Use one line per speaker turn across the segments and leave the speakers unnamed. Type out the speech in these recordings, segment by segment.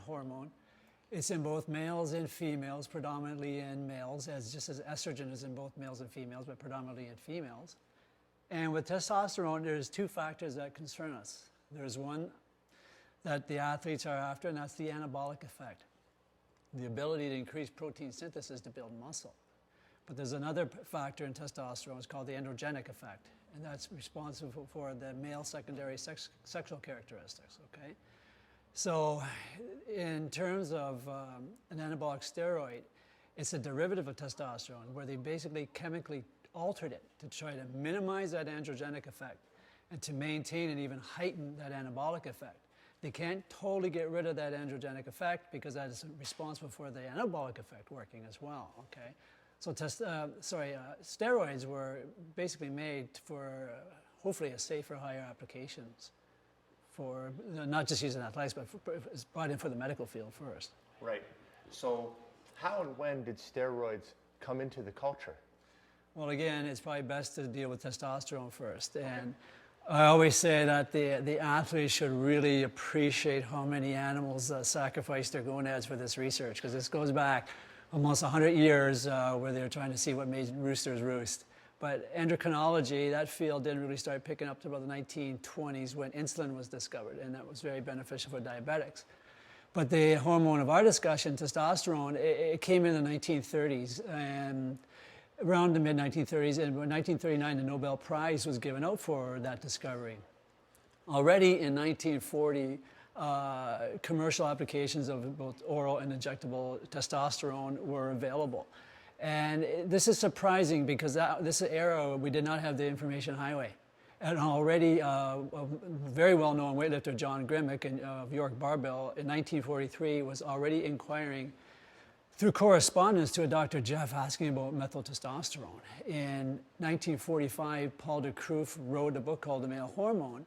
hormone. It's in both males and females, predominantly in males, just as estrogen is in both males and females, but predominantly in females. And with testosterone, there's two factors that concern us. There's one that the athletes are after, and that's the anabolic effect, the ability to increase protein synthesis to build muscle. But there's another factor in testosterone, it's called the androgenic effect, and that's responsible for the male secondary sexual characteristics, okay? So in terms of an anabolic steroid, it's a derivative of testosterone where they basically chemically altered it to try to minimize that androgenic effect and to maintain and even heighten that anabolic effect. They can't totally get rid of that androgenic effect because that is responsible for the anabolic effect working as well, okay? So steroids were basically made for hopefully a safer, higher applications for not just using athletics, but it's brought in for the medical field first.
Right. So how and when did steroids come into the culture?
Well, again, it's probably best to deal with testosterone first. And I always say that the athletes should really appreciate how many animals sacrificed their gonads for this research, because this goes back almost 100 years where they were trying to see what made roosters roost. But endocrinology, that field didn't really start picking up until about the 1920s when insulin was discovered, and that was very beneficial for diabetics. But the hormone of our discussion, testosterone, it came in the 1930s, and around the mid-1930s, and in 1939 the Nobel Prize was given out for that discovery. Already in 1940, commercial applications of both oral and injectable testosterone were available. And this is surprising because this era we did not have the information highway. And already a very well-known weightlifter, John Grimmick of York Barbell, in 1943 was already inquiring through correspondence to a Dr. Jeff asking about methyltestosterone. In 1945, Paul de Kruif wrote a book called The Male Hormone.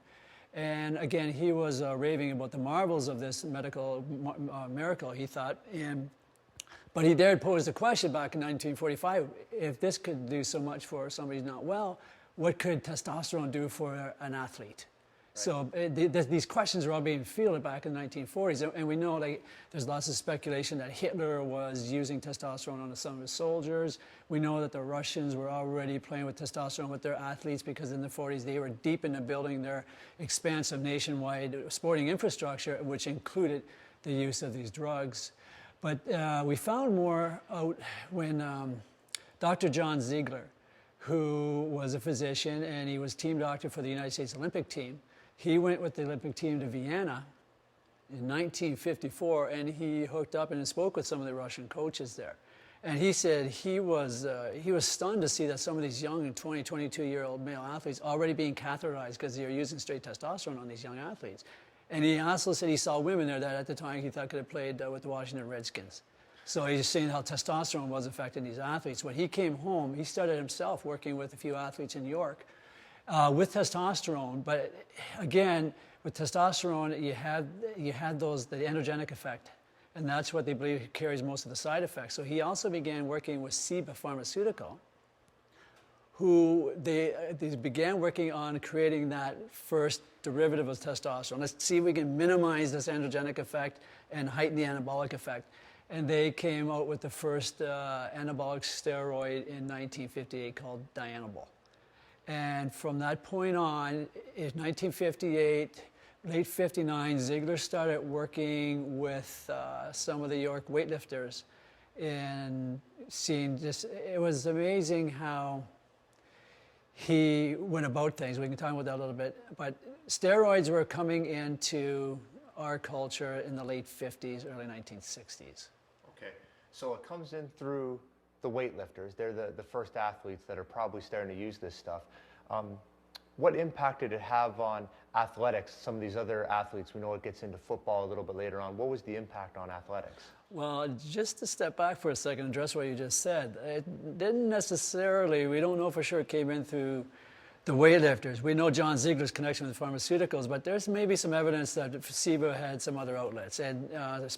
And again, he was raving about the marvels of this medical miracle, he thought. But he dared pose the question back in 1945, if this could do so much for somebody who's not well, what could testosterone do for an athlete? Right. So these questions were all being fielded back in the 1940s. And we know there's lots of speculation that Hitler was using testosterone on some of his soldiers. We know that the Russians were already playing with testosterone with their athletes because in the 40s they were deep into building their expansive nationwide sporting infrastructure, which included the use of these drugs. But we found more out when Dr. John Ziegler, who was a physician and he was team doctor for the United States Olympic team, he went with the Olympic team to Vienna in 1954 and he hooked up and spoke with some of the Russian coaches there. And he said he was stunned to see that some of these young 20, 22-year-old male athletes already being catheterized because they were using straight testosterone on these young athletes. And he also said he saw women there that at the time he thought could have played with the Washington Redskins. So he's seeing how testosterone was affecting these athletes. When he came home, he started himself working with a few athletes in York with testosterone. But again, with testosterone, you had the androgenic effect. And that's what they believe carries most of the side effects. So he also began working with Ciba Pharmaceutical, who they began working on creating that first derivative of testosterone. Let's see if we can minimize this androgenic effect and heighten the anabolic effect. And they came out with the first anabolic steroid in 1958 called Dianabol. And from that point on, in 1958, late 59, Ziegler started working with some of the York weightlifters and seeing just, it was amazing how he went about things. We can talk about that a little bit. But steroids were coming into our culture in the late 50s, early 1960s.
Okay, so it comes in through the weightlifters. They're the first athletes that are probably starting to use this stuff. What impact did it have on athletics, some of these other athletes? We know it gets into football a little bit later on. What was the impact on athletics?
Well, just to step back for a second and address what you just said, it didn't necessarily, we don't know for sure it came in through the weightlifters. We know John Ziegler's connection with pharmaceuticals, but there's maybe some evidence that Ciba had some other outlets. And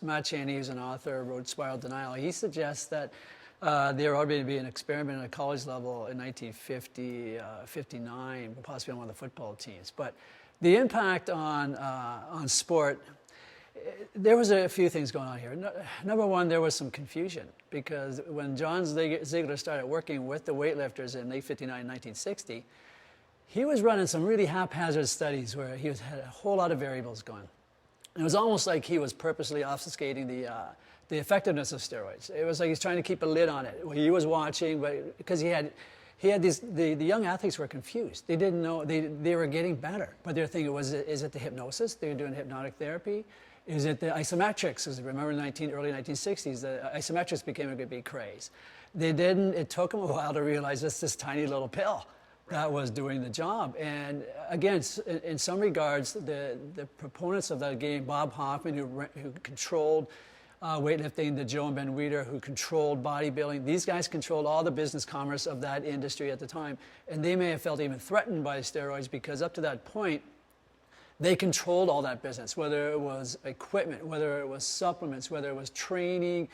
Matt Cheney, who's an author, wrote Spiral Denial. He suggests that there ought to be an experiment at a college level in 1950, 59, possibly on one of the football teams. But the impact on sport, there was a few things going on here. Number one, there was some confusion because when John Ziegler started working with the weightlifters in late 59, 1960, he was running some really haphazard studies where he had a whole lot of variables going. It was almost like he was purposely obfuscating the effectiveness of steroids. It was like he's trying to keep a lid on it. He was watching, but because he had these, the young athletes were confused. They didn't know, they were getting better, but they're thinking, is it the hypnosis? They were doing hypnotic therapy. Is it the isometrics? Because remember in the early 1960s, the isometrics became a big craze. It took them a while to realize it's this tiny little pill that was doing the job. And again, in some regards, the proponents of that game, Bob Hoffman, who controlled weightlifting, the Joe and Ben Weider, who controlled bodybuilding, these guys controlled all the business commerce of that industry at the time. And they may have felt even threatened by steroids because up to that point, they controlled all that business, whether it was equipment, whether it was supplements, whether it was training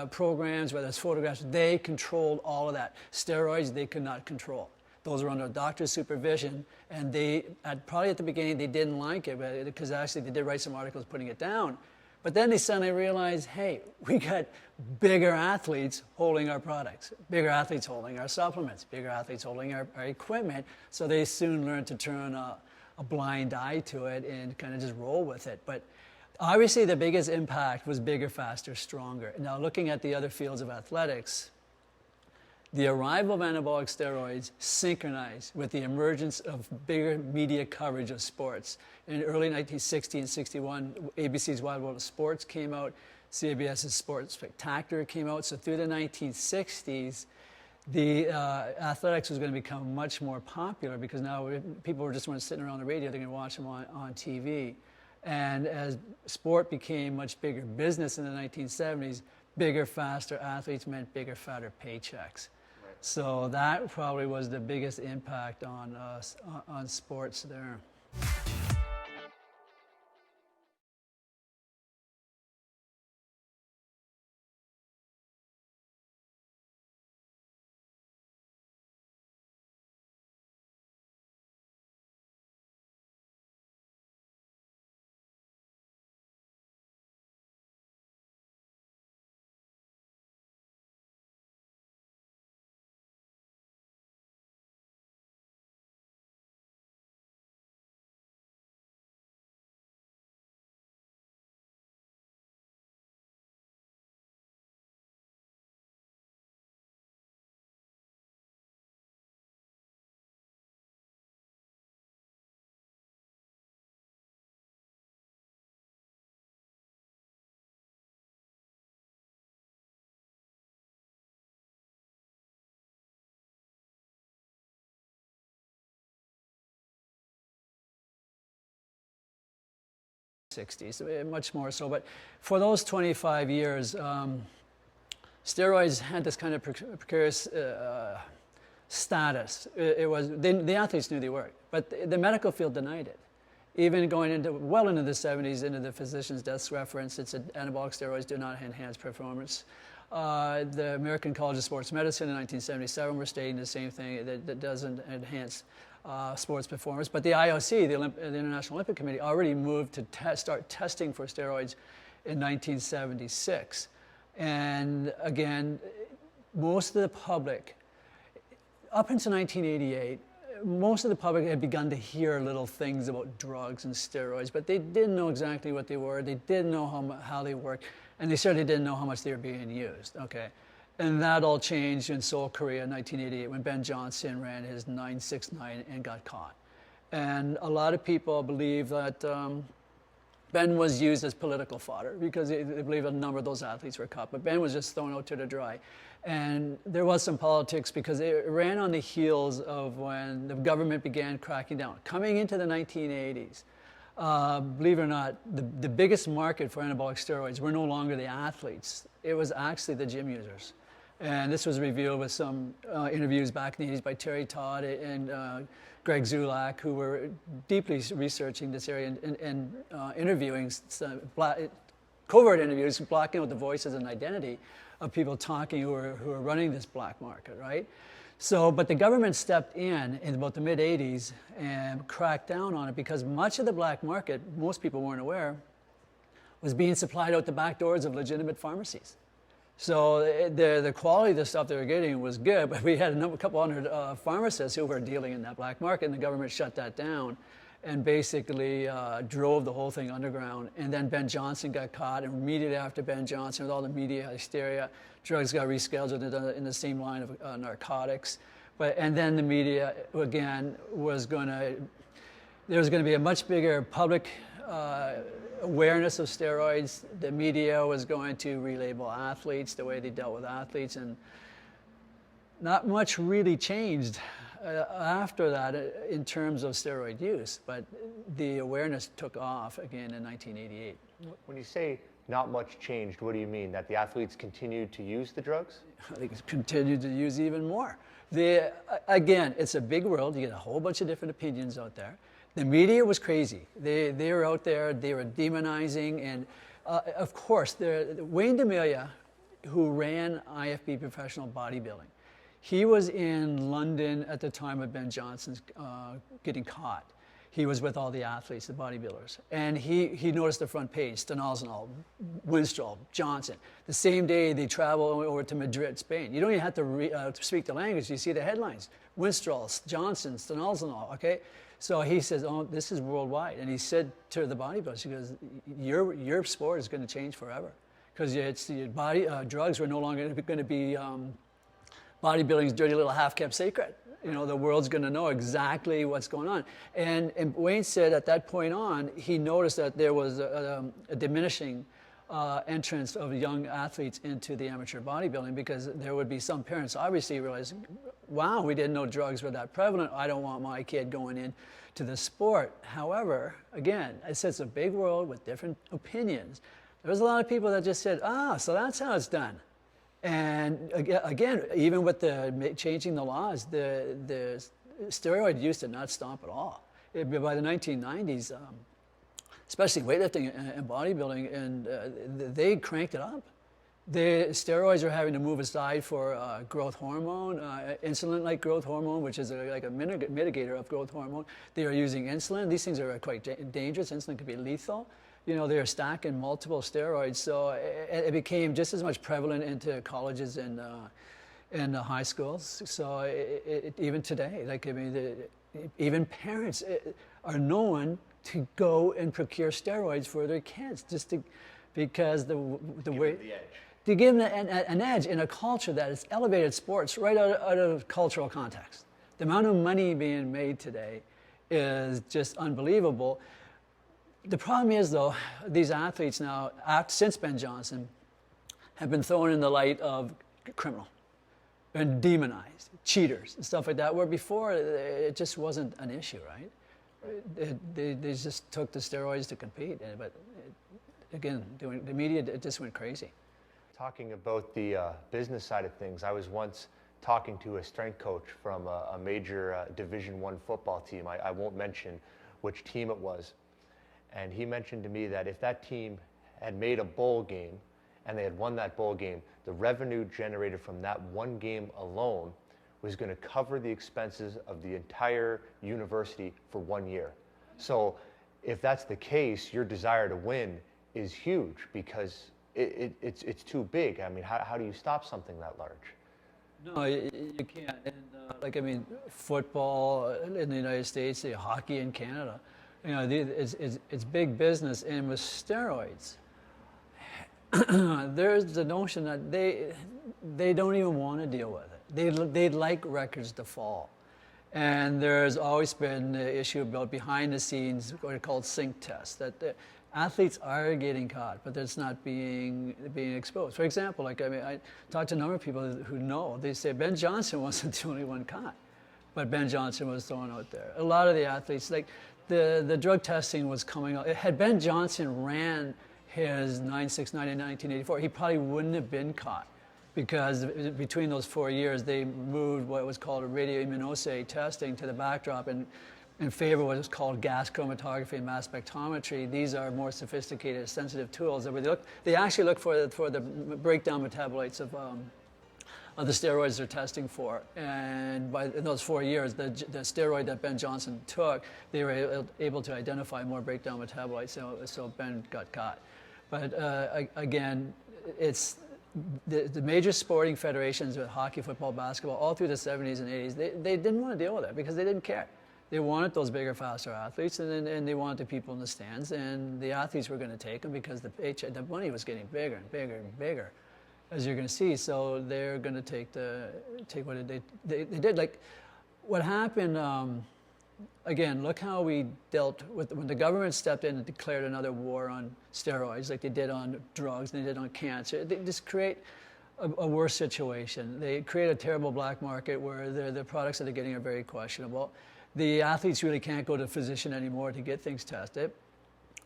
programs, whether it's photographs. They controlled all of that. Steroids, they could not control. Those were under a doctor's supervision, and probably at the beginning they didn't like it, because actually they did write some articles putting it down. But then they suddenly realized, hey, we got bigger athletes holding our products, bigger athletes holding our supplements, bigger athletes holding our equipment, so they soon learned to turn a blind eye to it and kind of just roll with it. But obviously the biggest impact was bigger, faster, stronger. Now looking at the other fields of athletics, the arrival of anabolic steroids synchronized with the emergence of bigger media coverage of sports. In early 1960 and 61, ABC's Wide World of Sports came out, CBS's Sports Spectacular came out. So through the 1960s, the athletics was going to become much more popular because now people were just sitting around the radio, they're going to watch them on TV. And as sport became much bigger business in the 1970s, bigger, faster athletes meant bigger, fatter paychecks. Right. So that probably was the biggest impact on sports there. '60s, much more so. But for those 25 years, steroids had this kind of precarious status. The athletes knew they worked, but the medical field denied it. Even going into well into the 70s, into the physician's desk reference, it said anabolic steroids do not enhance performance. The American College of Sports Medicine in 1977 were stating the same thing, that doesn't enhance sports performance. But the IOC, the International Olympic Committee, already moved to start testing for steroids in 1976. And again, most of the public, up until 1988, most of the public had begun to hear little things about drugs and steroids, but they didn't know exactly what they were. They didn't know how they worked, and they certainly didn't know how much they were being used. Okay, and that all changed in Seoul, Korea, in 1988, when Ben Johnson ran his 969 and got caught. And a lot of people believe that Ben was used as political fodder because they believe a number of those athletes were caught, but Ben was just thrown out to the dry. And there was some politics because it ran on the heels of when the government began cracking down. Coming into the 1980s, believe it or not, the biggest market for anabolic steroids were no longer the athletes. It was actually the gym users. And this was revealed with some interviews back in the 80s by Terry Todd and Greg Zulak, who were deeply researching this area and interviewing, covert interviews, blocking out the voices and identity of people talking who are running this black market, right? So, but the government stepped in about the mid-'80s and cracked down on it because much of the black market, most people weren't aware, was being supplied out the back doors of legitimate pharmacies. So the quality of the stuff they were getting was good, but we had a couple hundred pharmacists who were dealing in that black market, and the government shut that down and basically drove the whole thing underground. And then Ben Johnson got caught, and immediately after Ben Johnson, with all the media hysteria, drugs got rescheduled in the same line of narcotics. And then the media, again, there was going to be a much bigger public awareness of steroids. The media was going to relabel athletes the way they dealt with athletes, and not much really changed after that in terms of steroid use, but the awareness took off again in 1988.
When you say not much changed, what do you mean? That the athletes continued to use the drugs?
I think it's continued to use even more. Again, it's a big world. You get a whole bunch of different opinions out there. The media was crazy. They were out there, they were demonizing, and of course, Wayne DeMilia, who ran IFB Professional Bodybuilding, he was in London at the time of Ben Johnson's getting caught. He was with all the athletes, the bodybuilders, and he noticed the front page, Stenalzanol, Winstrol, Johnson. The same day they travel over to Madrid, Spain. You don't even have to speak the language. You see the headlines, Winstrol, Johnson, Stenalzanol, okay? So he says, oh, this is worldwide. And he said to the bodybuilders, he goes, your sport is going to change forever. Because drugs were no longer going to be bodybuilding's dirty little half-kept secret. You know, the world's going to know exactly what's going on. And Wayne said at that point on, he noticed that there was a diminishing entrance of young athletes into the amateur bodybuilding, because there would be some parents obviously realizing, wow, we didn't know drugs were that prevalent. I don't want my kid going into the sport. However, again, it's a big world with different opinions. There was a lot of people that just said, so that's how it's done. And again, even with the changing the laws, the steroid use did not stop at all. By the 1990s, especially weightlifting and bodybuilding, and they cranked it up. The steroids are having to move aside for growth hormone, insulin-like growth hormone, which is like a mitigator of growth hormone. They are using insulin. These things are quite dangerous. Insulin can be lethal. You know, they are stacking multiple steroids, so it became just as much prevalent into colleges and high schools. So even today, like, I mean, even parents are known to go and procure steroids for their kids, because the way to give them an edge in a culture that has elevated sports right out of cultural context. The amount of money being made today is just unbelievable. The problem is, though, these athletes now, since Ben Johnson, have been thrown in the light of criminal and demonized, cheaters and stuff like that, where before it just wasn't an issue, right? They just took the steroids to compete, but again, the media, it just went crazy.
Talking about the business side of things, I was once talking to a strength coach from a major Division I football team. I won't mention which team it was. And he mentioned to me that if that team had made a bowl game and they had won that bowl game, the revenue generated from that one game alone was going to cover the expenses of the entire university for 1 year. So if that's the case, your desire to win is huge, because it's too big. I mean, how do you stop something that large?
No, you can't. And football in the United States, hockey in Canada, you know, it's big business. And with steroids, there's the notion that they don't even want to deal with it. They'd like records to fall. And there's always been the issue about behind the scenes, what are called sync tests, that the athletes are getting caught, but it's not being exposed. For example, I talked to a number of people who know. They say Ben Johnson wasn't the only one caught, but Ben Johnson was thrown out there. A lot of the athletes, like the drug testing was coming out. Had Ben Johnson ran his 969 in 1984, he probably wouldn't have been caught, because between those 4 years, they moved what was called a radioimmunoassay testing to the backdrop in favor of what is called gas chromatography and mass spectrometry. These are more sophisticated, sensitive tools. They actually look for the breakdown metabolites of the steroids they're testing for. And in those 4 years, the steroid that Ben Johnson took, they were able to identify more breakdown metabolites, so Ben got caught. But again, it's the major sporting federations with hockey, football, basketball, all through the 70s and 80s, they didn't want to deal with it because they didn't care. They wanted those bigger, faster athletes, and they wanted the people in the stands, and the athletes were going to take them because the money was getting bigger and bigger and bigger, as you're going to see. So they're going to take what they did. Like what happened. Again, look how we dealt with when the government stepped in and declared another war on steroids, like they did on drugs and they did on cancer. They just create a worse situation. They create a terrible black market where the products that they're getting are very questionable. The athletes really can't go to a physician anymore to get things tested.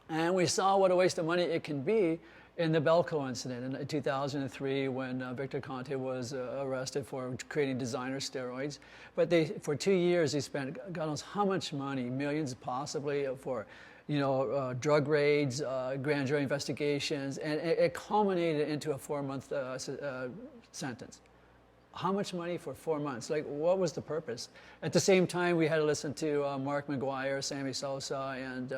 And we saw what a waste of money it can be in the Belco incident in 2003 when Victor Conte was arrested for creating designer steroids. But for 2 years, he spent God knows how much money, millions possibly, for drug raids, grand jury investigations, and it culminated into a 4-month sentence. How much money for 4 months? Like, what was the purpose? At the same time, we had to listen to Mark McGuire, Sammy Sosa, and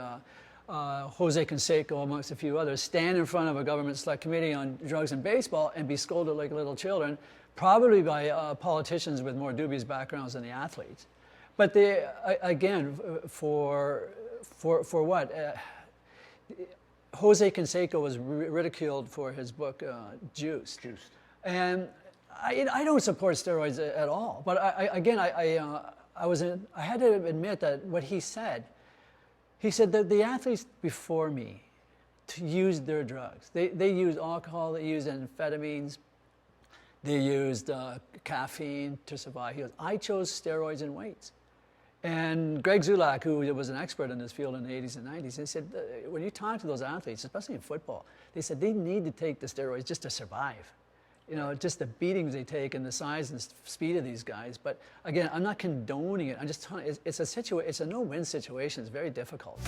Jose Canseco, amongst a few others, stand in front of a government select committee on drugs and baseball and be scolded like little children, probably by politicians with more dubious backgrounds than the athletes. But again, for what? Jose Canseco was ridiculed for his book Juiced. And I don't support steroids at all. But I had to admit that what he said that the athletes before me used their drugs. They used alcohol, they used amphetamines, they used caffeine to survive. I chose steroids and weights. And Greg Zulak, who was an expert in this field in the 80s and 90s, he said, when you talk to those athletes, especially in football, they said they need to take the steroids just to survive. Just the beatings they take and the size and speed of these guys. But again, I'm not condoning it. I'm just telling you, it's a no-win situation. It's very difficult.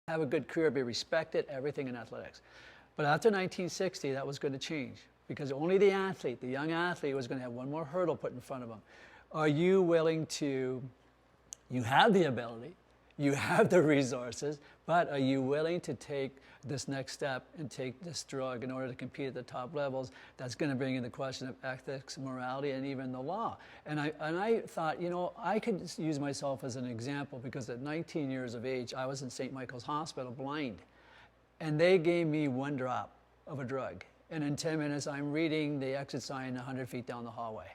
Have a good career, be respected, everything in athletics. But after 1960, that was going to change because only the athlete, the young athlete, was going to have one more hurdle put in front of him. Are you willing to, you have the ability, you have the resources, but are you willing to take this next step and take this drug in order to compete at the top levels? That's going to bring in the question of ethics, morality, and even the law. And I thought, I could use myself as an example because at 19 years of age, I was in St. Michael's Hospital blind. And they gave me 1 drop of a drug. And in 10 minutes, I'm reading the exit sign 100 feet down the hallway.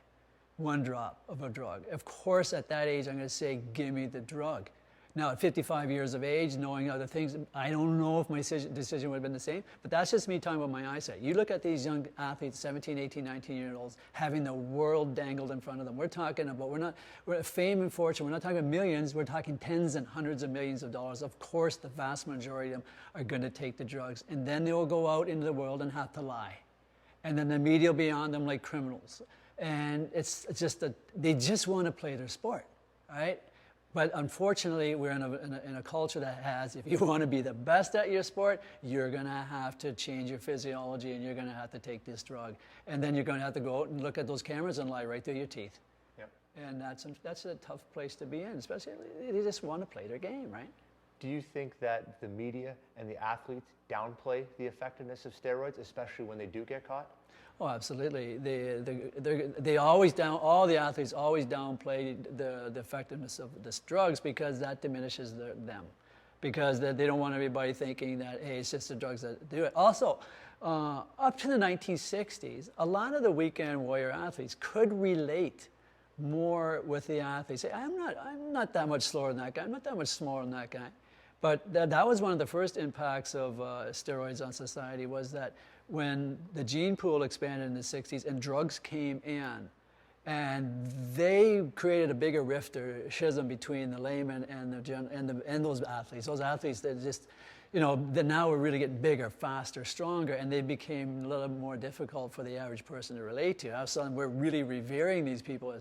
1 drop of a drug. Of course, at that age, I'm going to say, give me the drug. Now, at 55 years of age, knowing other things, I don't know if my decision would have been the same, but that's just me talking about my eyesight. You look at these young athletes, 17, 18, 19-year-olds, having the world dangled in front of them. We're talking about, we're fame and fortune. We're not talking about millions. We're talking tens and hundreds of millions of dollars. Of course, the vast majority of them are going to take the drugs, and then they will go out into the world and have to lie. And then the media will be on them like criminals. And it's just that they just want to play their sport, right? But unfortunately, we're in a culture that has, if you want to be the best at your sport, you're going to have to change your physiology and you're going to have to take this drug. And then you're going to have to go out and look at those cameras and lie right through your teeth.
Yep.
And that's a tough place to be in, especially they just want to play their game, right?
Do you think that the media and the athletes downplay the effectiveness of steroids, especially when they do get caught?
Oh, absolutely. They always all the athletes always downplay the effectiveness of these drugs because that diminishes them. because they don't want everybody thinking that, hey, it's just the drugs that do it. Also, up to the 1960s, a lot of the weekend warrior athletes could relate more with the athletes. Say, I'm not that much slower than that guy. I'm not that much smaller than that guy. But that was one of the first impacts of steroids on society, was that when the gene pool expanded in the 60s and drugs came in, and they created a bigger rift or schism between the layman and those athletes. Those athletes that just, that now were really getting bigger, faster, stronger, and they became a little more difficult for the average person to relate to. All of a sudden, we're really revering these people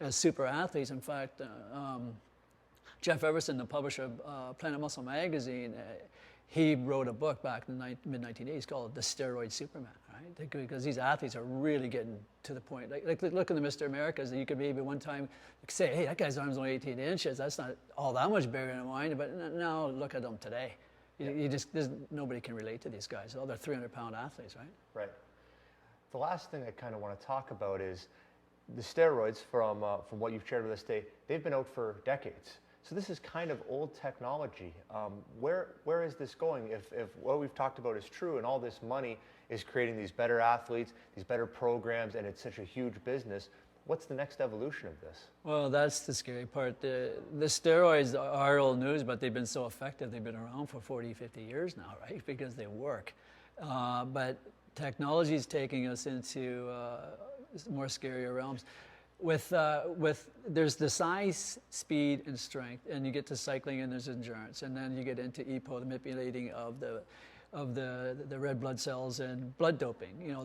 as super athletes. In fact, Jeff Everson, the publisher of Planet Muscle magazine, he wrote a book back in the mid-1980s called The Steroid Superman, right? Because these athletes are really getting to the point. Like look at the Mr. Americas, you could maybe one time say, hey, that guy's arm's only 18 inches. That's not all that much bigger than mine. But now look at them today. Nobody can relate to these guys. Oh, they're 300-pound athletes, right?
Right. The last thing I kind of want to talk about is the steroids, from what you've shared with us today. They've been out for decades. So this is kind of old technology. Where is this going? If what we've talked about is true and all this money is creating these better athletes, these better programs, and it's such a huge business, what's the next evolution of this?
Well, that's the scary part. The steroids are old news, but they've been so effective. They've been around for 40, 50 years now, right? Because they work. But technology is taking us into more scarier realms. There's the size, speed, and strength, and you get to cycling, and there's endurance, and then you get into EPO, the manipulating of the red blood cells, and blood doping.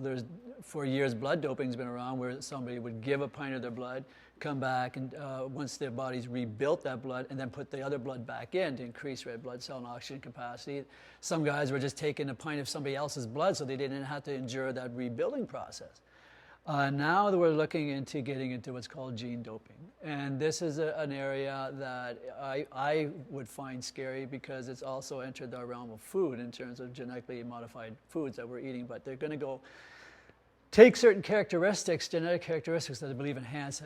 For years, blood doping's been around, where somebody would give a pint of their blood, come back, and once their body's rebuilt that blood, and then put the other blood back in to increase red blood cell and oxygen capacity. Some guys were just taking a pint of somebody else's blood, so they didn't have to endure that rebuilding process. Now that we're looking into getting into what's called gene doping. And this is an area that I would find scary, because it's also entered the realm of food in terms of genetically modified foods that we're eating. But they're going to go take certain characteristics, genetic characteristics that I believe enhance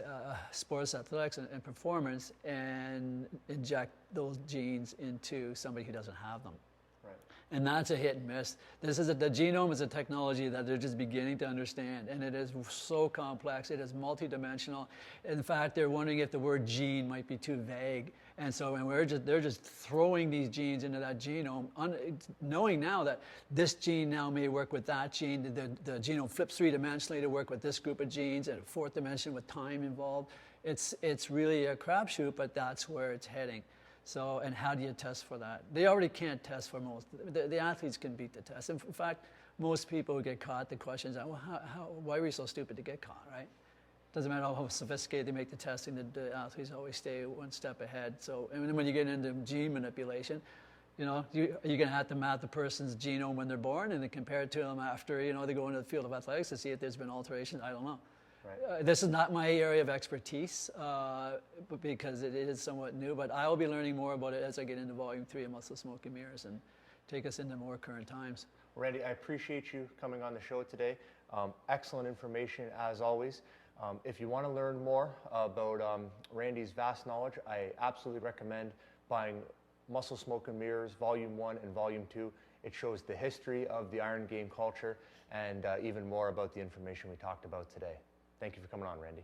sports, athletics, and performance, and inject those genes into somebody who doesn't have them. And that's a hit and miss. The genome is a technology that they're just beginning to understand, and it is so complex. It is multidimensional. In fact, they're wondering if the word gene might be too vague. And so they're just throwing these genes into that genome, knowing now that this gene now may work with that gene. The genome flips three-dimensionally to work with this group of genes, and a fourth dimension with time involved. It's really a crapshoot, but that's where it's heading. So, and how do you test for that? They already can't test for most. The athletes can beat the test. In fact, most people who get caught, the question is, well, why were you so stupid to get caught, right? Doesn't matter how sophisticated they make the testing, the athletes always stay one step ahead. So, and when you get into gene manipulation, you're going to have to map the person's genome when they're born and then compare it to them after, they go into the field of athletics to see if there's been alterations. I don't know. Right. This is not my area of expertise, but because it is somewhat new, but I will be learning more about it as I get into Volume 3 of Muscle, Smoke, and Mirrors and take us into more current times.
Randy, I appreciate you coming on the show today. Excellent information as always. If you want to learn more about Randy's vast knowledge, I absolutely recommend buying Muscle, Smoke, and Mirrors Volume 1 and Volume 2. It shows the history of the Iron Game culture and even more about the information we talked about today. Thank you for coming on, Randy.